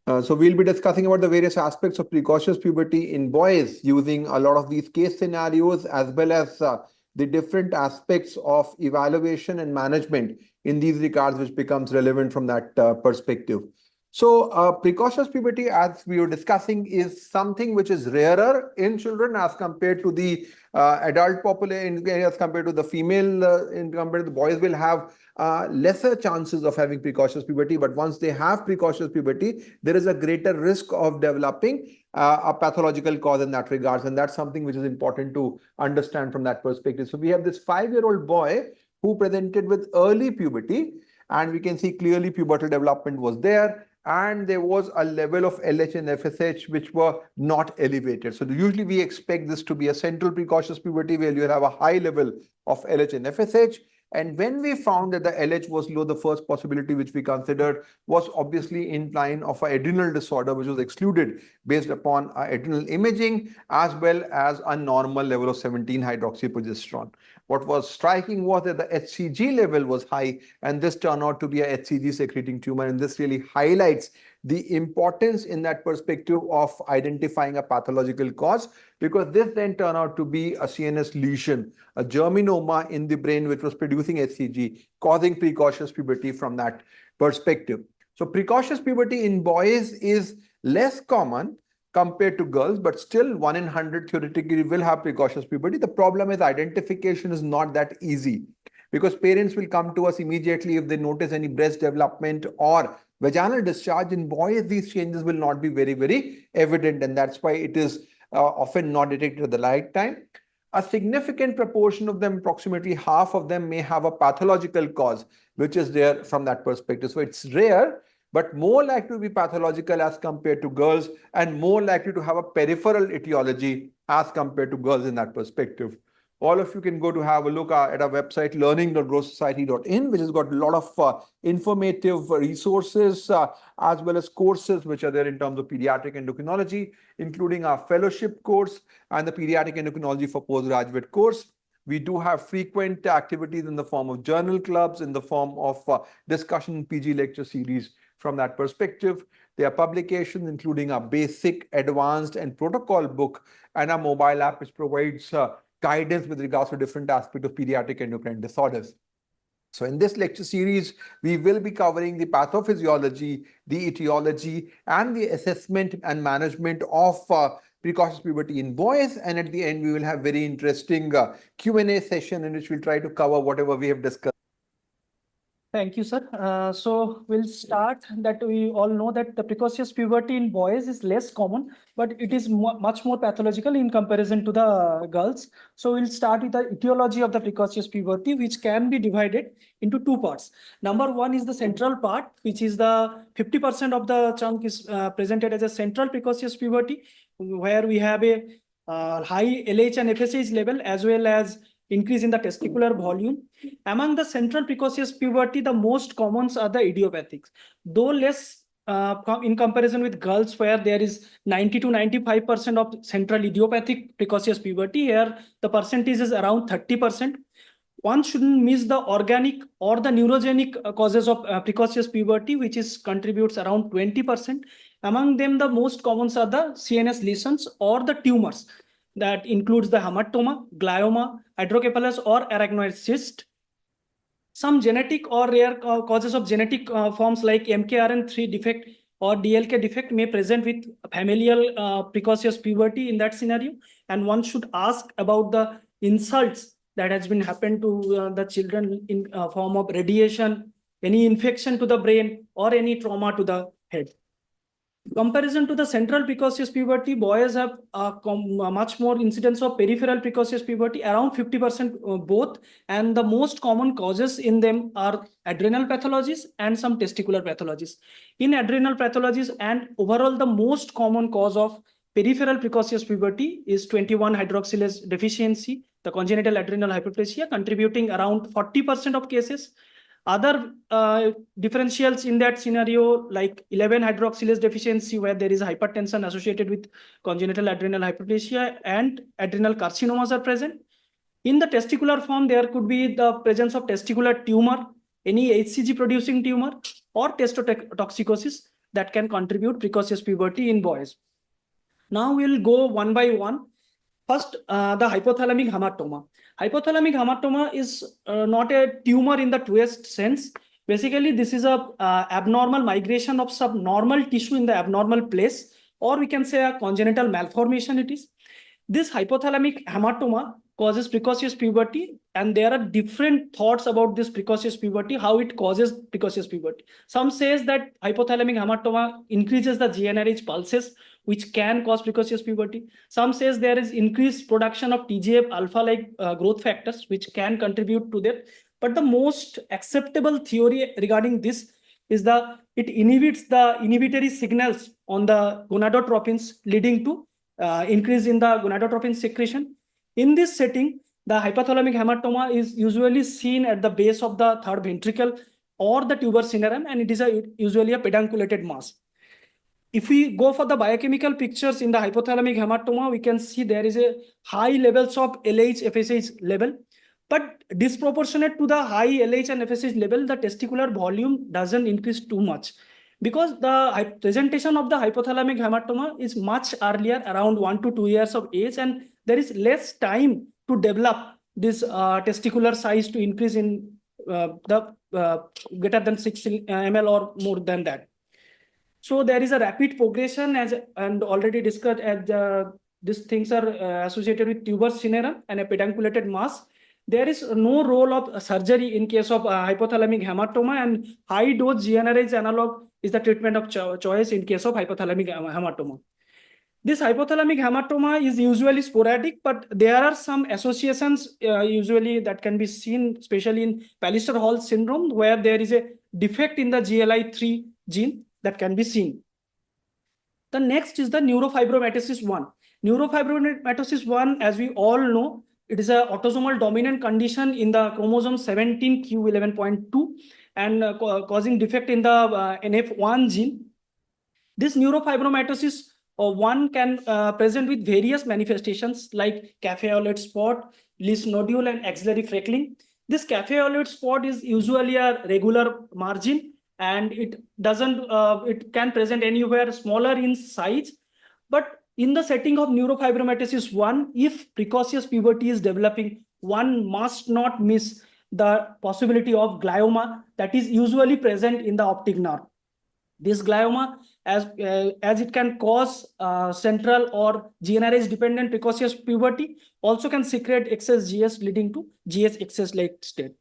So we'll be discussing about the various aspects of precocious puberty in boys using a lot of these case scenarios, as well as the different aspects of evaluation and management in these regards, which becomes relevant from that perspective. So precocious puberty, as we were discussing, is something which is rarer in children as compared to the adult population, as compared to the female, in compared to the boys will have lesser chances of having precocious puberty. But once they have precocious puberty, there is a greater risk of developing a pathological cause in that regards. And that's something which is important to understand from that perspective. So we have this 5-year-old boy who presented with early puberty, and we can see clearly pubertal development was there. And there was a level of LH and FSH which were not elevated. So usually we expect this to be a central precocious puberty where you have a high level of LH and FSH. And when we found that the LH was low, the first possibility which we considered was obviously in line of an adrenal disorder, which was excluded based upon adrenal imaging, as well as a normal level of 17-hydroxyprogesterone. What was striking was that the HCG level was high, and this turned out to be a HCG secreting tumor. And this really highlights the importance in that perspective of identifying a pathological cause, because this then turned out to be a CNS lesion, a germinoma in the brain, which was producing HCG, causing precocious puberty from that perspective. So precocious puberty in boys is less common compared to girls, but still 1 in 100 theoretically will have precocious puberty. The problem is identification is not that easy, because parents will come to us immediately if they notice any breast development or vaginal discharge. In boys, these changes will not be very, very evident, and that's why it is often not detected at the right time. A significant proportion of them, approximately half of them, may have a pathological cause, which is there from that perspective. So it's rare, but more likely to be pathological as compared to girls, and more likely to have a peripheral etiology as compared to girls in that perspective. All of you can go to have a look at our website, learning.growthsociety.in, which has got a lot of informative resources, as well as courses which are there in terms of pediatric endocrinology, including our fellowship course and the pediatric endocrinology for postgraduate course. We do have frequent activities in the form of journal clubs, in the form of discussion PG lecture series from that perspective. There are publications including a basic, advanced, and protocol book, and a mobile app which provides guidance with regards to different aspects of pediatric endocrine disorders. So in this lecture series, we will be covering the pathophysiology, the etiology, and the assessment and management of precocious puberty in boys. And at the end, we will have very interesting Q&A session in which we'll try to cover whatever we have discussed. Thank you, sir. So we'll start that we all know that the precocious puberty in boys is less common, but it is much more pathological in comparison to the girls. So we'll start with the etiology of the precocious puberty, which can be divided into two parts. Number one is the central part, which is the 50% of the chunk is presented as a central precocious puberty, where we have a high LH and FSH level, as well as increase in the testicular volume. Among the central precocious puberty, the most commons are the idiopathics, though less in comparison with girls, where there is 90 to 95% of central idiopathic precocious puberty. Here, the percentage is around 30%. One shouldn't miss the organic or the neurogenic causes of precocious puberty, which contributes around 20%. Among them, the most commons are the CNS lesions or the tumors. That includes the hematoma, glioma, hydrocephalus, or arachnoid cyst. Some genetic or rare causes of genetic forms like MKRN3 defect or DLK defect may present with familial precocious puberty in that scenario. And one should ask about the insults that has been happened to the children in form of radiation, any infection to the brain, or any trauma to the head. Comparison to the central precocious puberty, boys have much more incidence of peripheral precocious puberty, around 50% both, and the most common causes in them are adrenal pathologies and some testicular pathologies. In adrenal pathologies and overall, the most common cause of peripheral precocious puberty is 21-hydroxylase deficiency, the congenital adrenal hyperplasia, contributing around 40% of cases. Other differentials in that scenario, like 11-hydroxylase deficiency, where there is hypertension associated with congenital adrenal hyperplasia, and adrenal carcinomas are present. In the testicular form, there could be the presence of testicular tumor, any HCG producing tumor, or testotoxicosis. that can contribute precocious puberty in boys. Now we'll go one by one. First, the hypothalamic hamartoma. Hypothalamic hamartoma is not a tumor in the truest sense. Basically, this is a abnormal migration of subnormal tissue in the abnormal place, or we can say a congenital malformation it is. This hypothalamic hamartoma causes precocious puberty, and there are different thoughts about this precocious puberty, how it causes precocious puberty. Some says that hypothalamic hamartoma increases the GnRH pulses, which can cause precocious puberty. Some says there is increased production of TGF alpha-like growth factors, which can contribute to that. But the most acceptable theory regarding this is it inhibits the inhibitory signals on the gonadotropins, leading to increase in the gonadotropin secretion. In this setting, the hypothalamic hamartoma is usually seen at the base of the third ventricle or the tuber cinerum, and it is usually a pedunculated mass. If we go for the biochemical pictures in the hypothalamic hamartoma, we can see there is a high levels of LH, FSH level, but disproportionate to the high LH and FSH level, the testicular volume doesn't increase too much, because the presentation of the hypothalamic hamartoma is much earlier, around 1 to 2 years of age, and there is less time to develop this testicular size to increase in the greater than 6 ml or more than that. So there is a rapid progression, and already discussed, as these things are associated with tuber cinerum and a pedunculated mass. There is no role of surgery in case of hypothalamic hamartoma, and high dose GnRH analog is the treatment of choice in case of hypothalamic hamartoma. This hypothalamic hamartoma is usually sporadic, but there are some associations usually that can be seen, especially in Pallister-Hall syndrome, where there is a defect in the GLI3 gene that can be seen. The next is the neurofibromatosis 1. Neurofibromatosis 1, as we all know, it is an autosomal dominant condition in the chromosome 17q11.2 and causing defect in the NF1 gene. This neurofibromatosis 1 can present with various manifestations like café-au-lait spot, Lesch nodule, and axillary freckling. This café-au-lait spot is usually a regular margin, and it can present anywhere smaller in size. But in the setting of neurofibromatosis 1, if precocious puberty is developing, one must not miss the possibility of glioma that is usually present in the optic nerve. This glioma, as it can cause central or GnRH dependent precocious puberty, also can secrete excess GS, leading to GS excess-like state.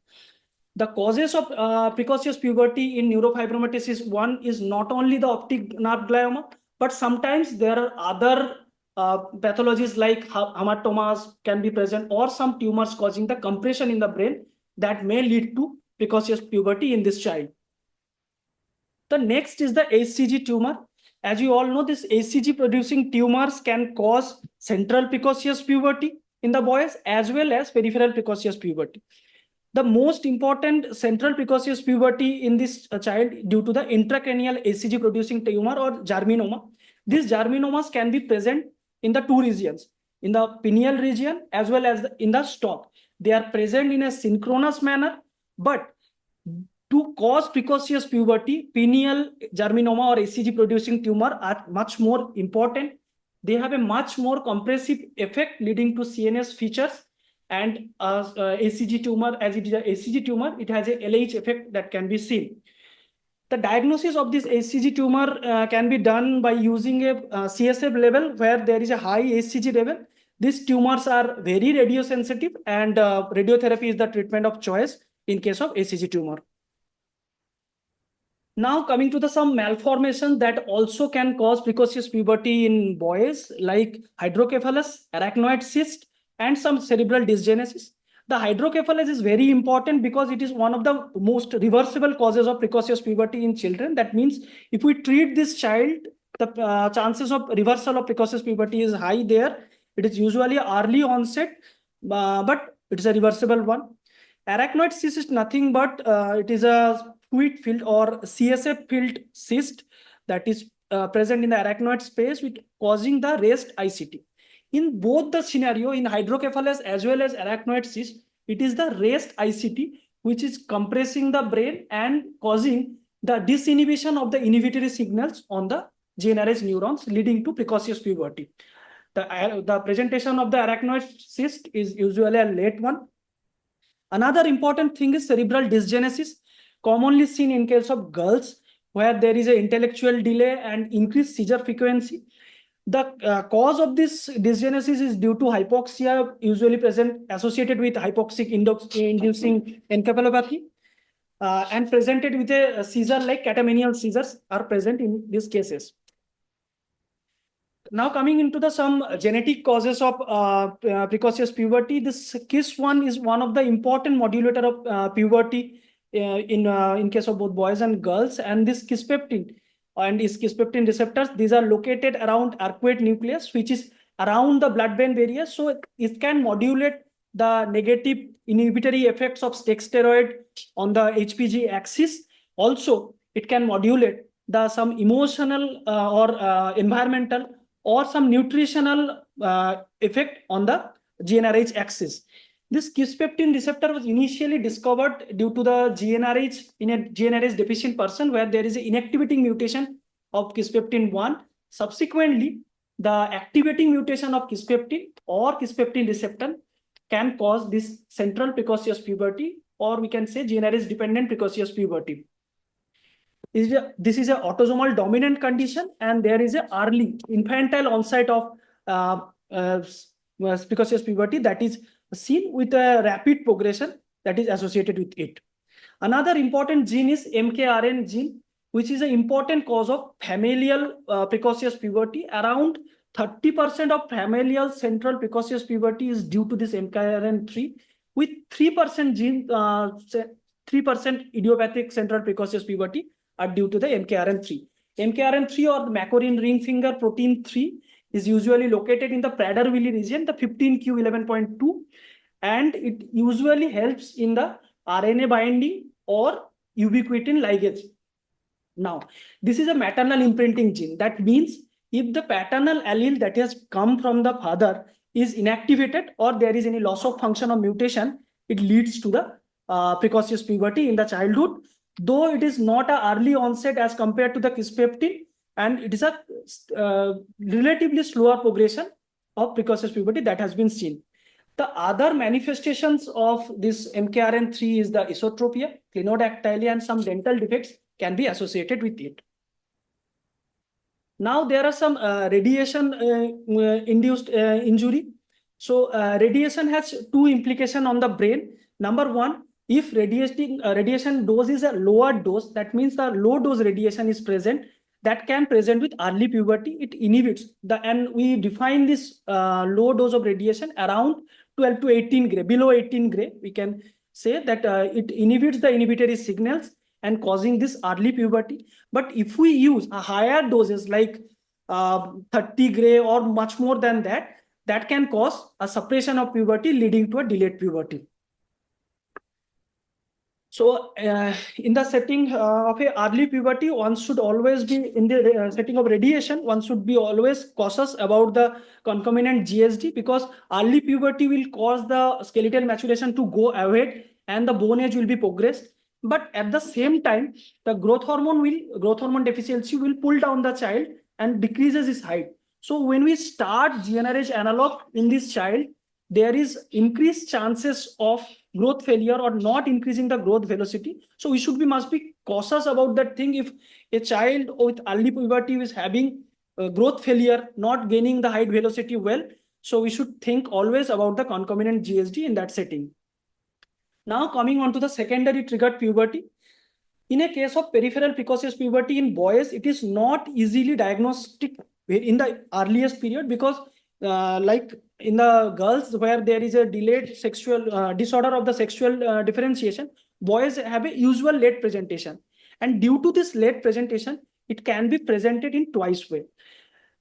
The causes of precocious puberty in neurofibromatosis 1 is not only the optic nerve glioma, but sometimes there are other pathologies like hamartomas can be present, or some tumors causing the compression in the brain that may lead to precocious puberty in this child. The next is the HCG tumor. As you all know, this HCG producing tumors can cause central precocious puberty in the boys as well as peripheral precocious puberty. The most important central precocious puberty in this child due to the intracranial HCG producing tumor or germinoma. These germinomas can be present in the two regions, in the pineal region as well as in the stalk. They are present in a synchronous manner, but to cause precocious puberty, pineal germinoma or HCG producing tumor are much more important. They have a much more compressive effect, leading to CNS features. And HCG tumor, as it is a HCG tumor, it has a LH effect that can be seen. The diagnosis of this HCG tumor can be done by using a CSF level where there is a high HCG level. These tumors are very radiosensitive, and radiotherapy is the treatment of choice in case of HCG tumor. Now coming to some malformations that also can cause precocious puberty in boys, like hydrocephalus, arachnoid cyst, and some cerebral dysgenesis. The hydrocephalus is very important because it is one of the most reversible causes of precocious puberty in children. That means if we treat this child, the chances of reversal of precocious puberty is high there. It is usually early onset, but it is a reversible one. Arachnoid cyst is nothing but it is a fluid filled or CSF filled cyst that is present in the arachnoid space, with causing the raised ICT. In both the scenario, in hydrocephalus as well as arachnoid cyst, it is the raised ICT which is compressing the brain and causing the disinhibition of the inhibitory signals on the GnRH neurons, leading to precocious puberty. The presentation of the arachnoid cyst is usually a late one. Another important thing is cerebral dysgenesis, commonly seen in case of girls, where there is an intellectual delay and increased seizure frequency. The cause of this dysgenesis is due to hypoxia, usually present associated with hypoxic inducing encephalopathy, and presented with a seizure like catamenial seizures are present in these cases. Now coming into the some genetic causes of precocious puberty, this KIS1 is one of the important modulator of puberty in case of both boys and girls, and this kispeptin and its kispeptin receptors, these are located around arcuate nucleus, which is around the blood-brain barrier, so it can modulate the negative inhibitory effects of sex steroid on the HPG axis. Also, it can modulate some emotional or environmental or some nutritional effect on the GnRH axis. This kispeptin receptor was initially discovered due to the GnRH in a GnRH deficient person, where there is an inactivating mutation of kispeptin 1. Subsequently, the activating mutation of kispeptin or kispeptin receptor can cause this central precocious puberty, or we can say GnRH dependent precocious puberty. This is an autosomal dominant condition, and there is an early infantile onset of precocious puberty that is seen with a rapid progression that is associated with it. Another important gene is MKRN gene, which is an important cause of familial precocious puberty. Around 30% of familial central precocious puberty is due to this MKRN3, with 3% gene, 3% idiopathic central precocious puberty are due to the MKRN3. MKRN3 or the Macarin ring finger protein 3 is usually located in the Prader-Willi region, the 15q11.2, and it usually helps in the RNA binding or ubiquitin ligase. Now, this is a maternal imprinting gene. That means if the paternal allele that has come from the father is inactivated or there is any loss of function or mutation, it leads to the precocious puberty in the childhood, though it is not an early onset as compared to the kispeptin, and it is a relatively slower progression of precocious puberty that has been seen. The other manifestations of this MKRN3 is the esotropia, clinodactyly, and some dental defects can be associated with it. Now there are some radiation induced injury. So radiation has two implications on the brain. Number one, if radiation dose is a lower dose, that means the low dose radiation is present, that can present with early puberty. It inhibits and we define this low dose of radiation around 12 to 18 gray. Below 18 gray, we can say that it inhibits the inhibitory signals and causing this early puberty. But if we use a higher doses like 30 gray or much more than that, that can cause a suppression of puberty leading to a delayed puberty. So in the setting of a early puberty, one should always be in the setting of radiation, one should be always cautious about the concomitant GSD, because early puberty will cause the skeletal maturation to go ahead and the bone age will be progressed. But at the same time, the growth hormone deficiency will pull down the child and decreases his height. So when we start GnRH analog in this child, there is increased chances of growth failure or not increasing the growth velocity. So we must be cautious about that thing. If a child with early puberty is having growth failure, not gaining the height velocity well, so we should think always about the concomitant GSD in that setting. Now coming on to the secondary triggered puberty. In a case of peripheral precocious puberty in boys, it is not easily diagnostic in the earliest period, because like in the girls, where there is a delayed sexual disorder of the sexual differentiation, boys have a usual late presentation. And due to this late presentation, it can be presented in twice way.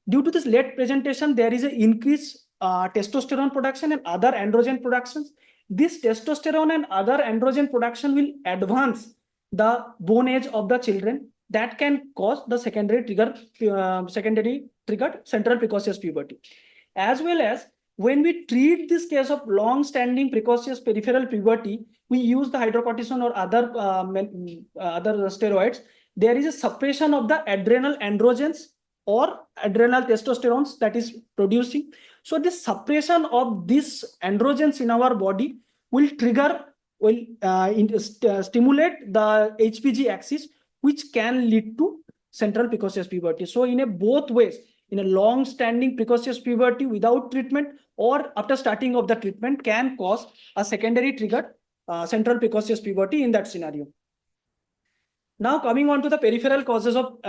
Due to this late presentation, there is an increased testosterone production and other androgen productions. This testosterone and other androgen production will advance the bone age of the children. That can cause the secondary triggered central precocious puberty. As well as when we treat this case of long-standing precocious peripheral puberty, we use the hydrocortisone or other steroids. there is a suppression of the adrenal androgens or adrenal testosterones that is producing. So this suppression of these androgens in our body will stimulate the HPG axis, which can lead to central precocious puberty. So in both ways, in a long-standing precocious puberty without treatment or after starting of the treatment can cause a secondary trigger central precocious puberty in that scenario. Now coming on to the peripheral causes of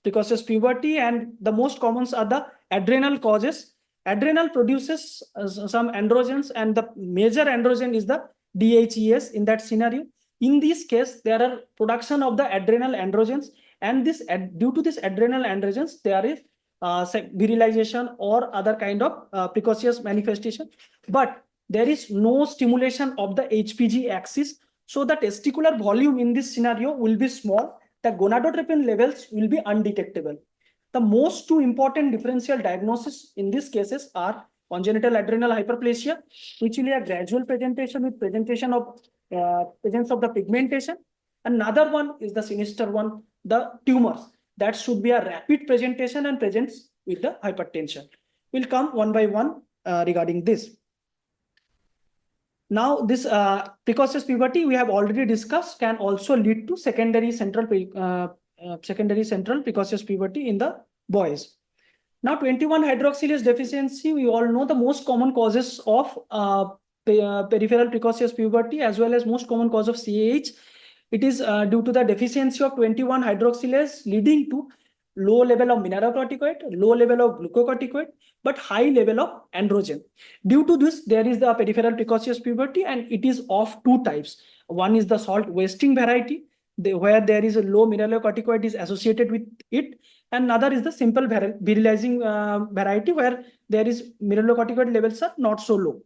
precocious puberty, and the most common are the adrenal causes. Adrenal produces some androgens, and the major androgen is the DHEAs in that scenario. In this case, there are production of the adrenal androgens, and due to this adrenal androgens, there is virilization or other kind of precocious manifestation, but there is no stimulation of the HPG axis. So the testicular volume in this scenario will be small. The gonadotropin levels will be undetectable. The most two important differential diagnoses in these cases are congenital adrenal hyperplasia, which will be a gradual presentation with presentation of presence of the pigmentation. Another one is the sinister one, the tumors. That should be a rapid presentation and presents with the hypertension. We'll come one by one regarding this. Now, this precocious puberty we have already discussed can also lead to secondary central precocious puberty in the boys. Now, 21-hydroxylase deficiency, we all know the most common causes of peripheral precocious puberty as well as most common cause of CAH. It is due to the deficiency of 21-hydroxylase leading to low level of mineralocorticoid, low level of glucocorticoid, but high level of androgen. Due to this, there is the peripheral precocious puberty, and it is of two types. One is the salt wasting variety, where there is a low mineralocorticoid is associated with it, and another is the simple virilizing variety, where there is mineralocorticoid levels are not so low.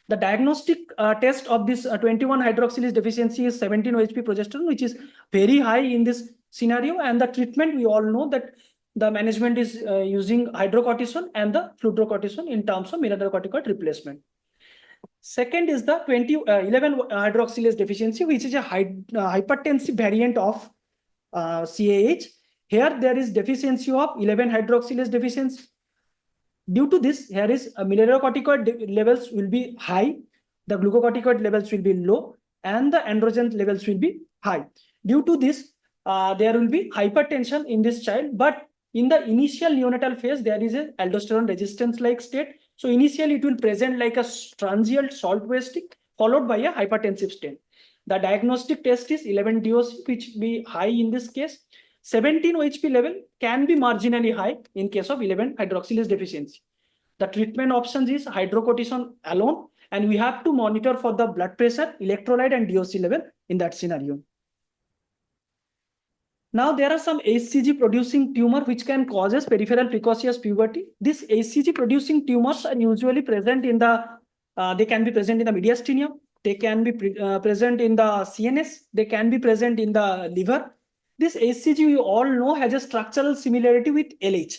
The diagnostic test of this 21-hydroxylase deficiency is 17-OHP progesterone, which is very high in this scenario. And the treatment, we all know that the management is using hydrocortisone and the fludrocortisone in terms of mineralocorticoid replacement. Second is the 11-hydroxylase deficiency, which is a hypertensive variant of CAH. Here, there is deficiency of 11-hydroxylase deficiency. Due to this, here is mineralocorticoid levels will be high, the glucocorticoid levels will be low, and the androgen levels will be high. Due to this, there will be hypertension in this child, but in the initial neonatal phase, there is a aldosterone resistance-like state. So initially, it will present like a transient salt wasting, followed by a hypertensive state. The diagnostic test is 11-DOC, which will be high in this case. 17-OHP level can be marginally high in case of 11-hydroxylase deficiency. The treatment options is hydrocortisone alone, and we have to monitor for the blood pressure, electrolyte, and DOC level in that scenario. Now, there are some HCG producing tumor which can cause peripheral precocious puberty. These HCG producing tumors are usually present in the, they can be present in the mediastinum, they can be present in the CNS, they can be present in the liver. This HCG, we all know, has a structural similarity with LH.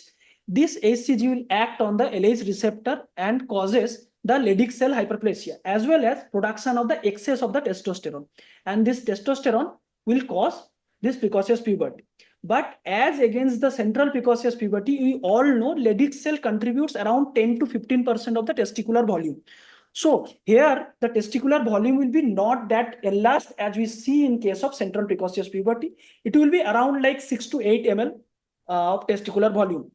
This HCG will act on the LH receptor and causes the Leydig cell hyperplasia, as well as production of the excess of the testosterone. And this testosterone will cause this precocious puberty. But as against the central precocious puberty, we all know Leydig cell contributes around 10 to 15% of the testicular volume. So here the testicular volume will be not that enlarged as we see in case of central precocious puberty. It will be around like 6 to 8 ml of testicular volume.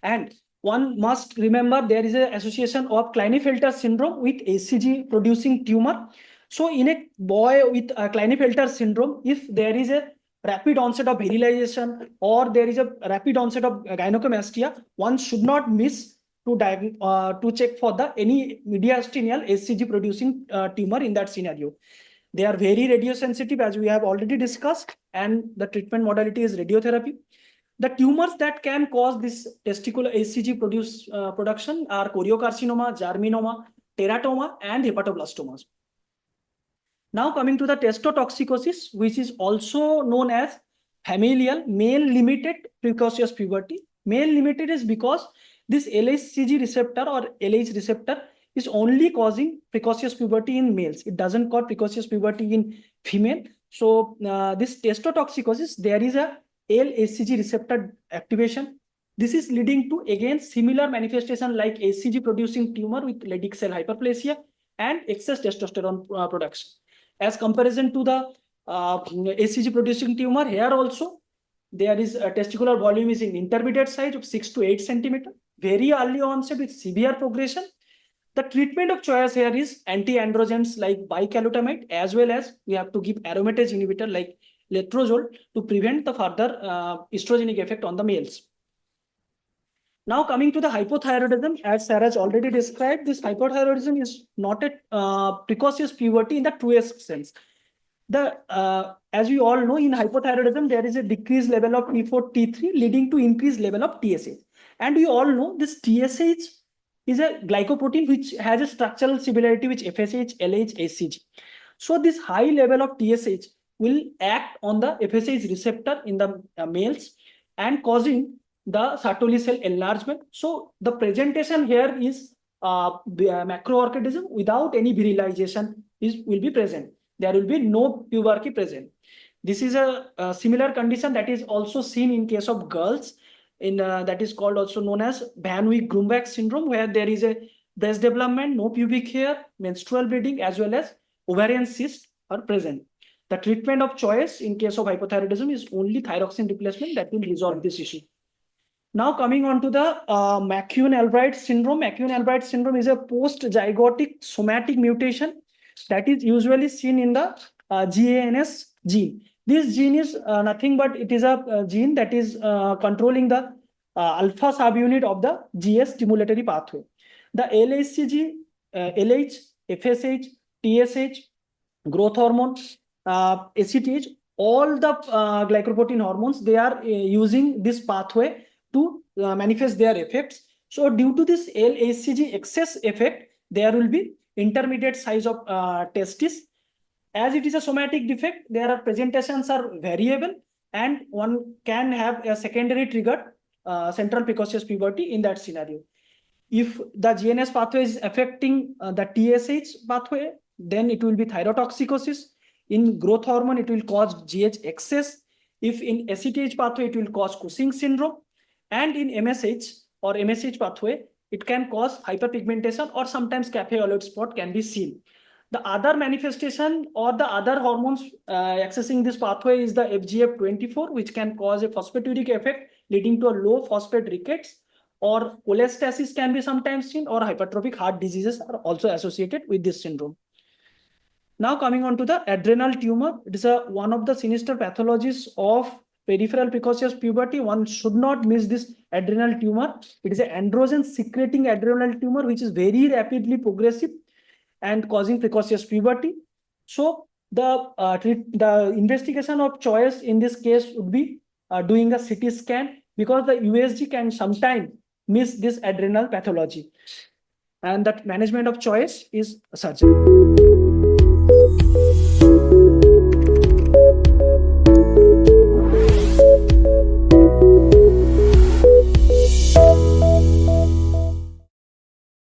And one must remember there is an association of Klinefelter syndrome with HCG producing tumor. So in a boy with Klinefelter syndrome, if there is a rapid onset of virilization or there is a rapid onset of gynecomastia, one should not miss to check for any mediastinal HCG producing tumor in that scenario. They are very radiosensitive, as we have already discussed, and the treatment modality is radiotherapy. The tumors that can cause this testicular HCG production are choriocarcinoma, germinoma, teratoma, and hepatoblastomas. Now coming to the testotoxicosis, which is also known as familial male-limited precocious puberty. Male-limited is because this LHCG receptor or LH receptor is only causing precocious puberty in males. It doesn't cause precocious puberty in female. So this testotoxicosis, there is a LHCG receptor activation. This is leading to again similar manifestation like HCG producing tumor with Leydig cell hyperplasia and excess testosterone production. As comparison to the HCG producing tumor, here also there is a testicular volume is in intermediate size of 6 to 8 centimeter, very early onset with severe progression. The treatment of choice here is anti-androgens like bicalutamide, as well as we have to give aromatase inhibitor like letrozole to prevent the further estrogenic effect on the males. Now coming to the hypothyroidism, as Sarah has already described, this hypothyroidism is not a precocious puberty in the truest sense. As we all know, in hypothyroidism, there is a decreased level of T4, T3 leading to increased level of TSH. And we all know this TSH is a glycoprotein which has a structural similarity with FSH, LH, HCG. So this high level of TSH will act on the FSH receptor in the males and causing the Sertoli cell enlargement. So the presentation here is macroorchidism without any virilization will be present. There will be no puberty present. This is a similar condition that is also seen in case of girls in that is called also known as Van Wyk-Grumbach syndrome, where there is a breast development, no pubic hair, menstrual bleeding, as well as ovarian cysts are present. The treatment of choice in case of hypothyroidism is only thyroxine replacement that will resolve this issue. Now coming on to the McCune-Albright syndrome. McCune-Albright syndrome is a post-zygotic somatic mutation that is usually seen in the GANS gene. This gene is nothing but it is a gene that is controlling the alpha subunit of the GS stimulatory pathway. The LHCG, LH, FSH, TSH, growth hormone, ACTH, all the glycoprotein hormones, they are using this pathway to manifest their effects. So due to this LHCG excess effect, there will be intermediate size of testis. As it is a somatic defect, there are presentations are variable, and one can have a secondary triggered central precocious puberty in that scenario. If the GNS pathway is affecting the TSH pathway, then it will be thyrotoxicosis. In growth hormone, it will cause GH excess. If in ACTH pathway, it will cause Cushing syndrome. And in MSH or MSH pathway, it can cause hyperpigmentation or sometimes cafe aloid spot can be seen. The other manifestation or the other hormones accessing this pathway is the FGF24, which can cause a phosphaturic effect leading to a low phosphate rickets, or cholestasis can be sometimes seen, or hypertrophic heart diseases are also associated with this syndrome. Now coming on to the adrenal tumor, it is one of the sinister pathologies of peripheral precocious puberty. One should not miss this adrenal tumor. It is an androgen secreting adrenal tumor which is very rapidly progressive and causing precocious puberty. So the investigation of choice in this case would be doing a CT scan, because the USG can sometimes miss this adrenal pathology, and that management of choice is surgery.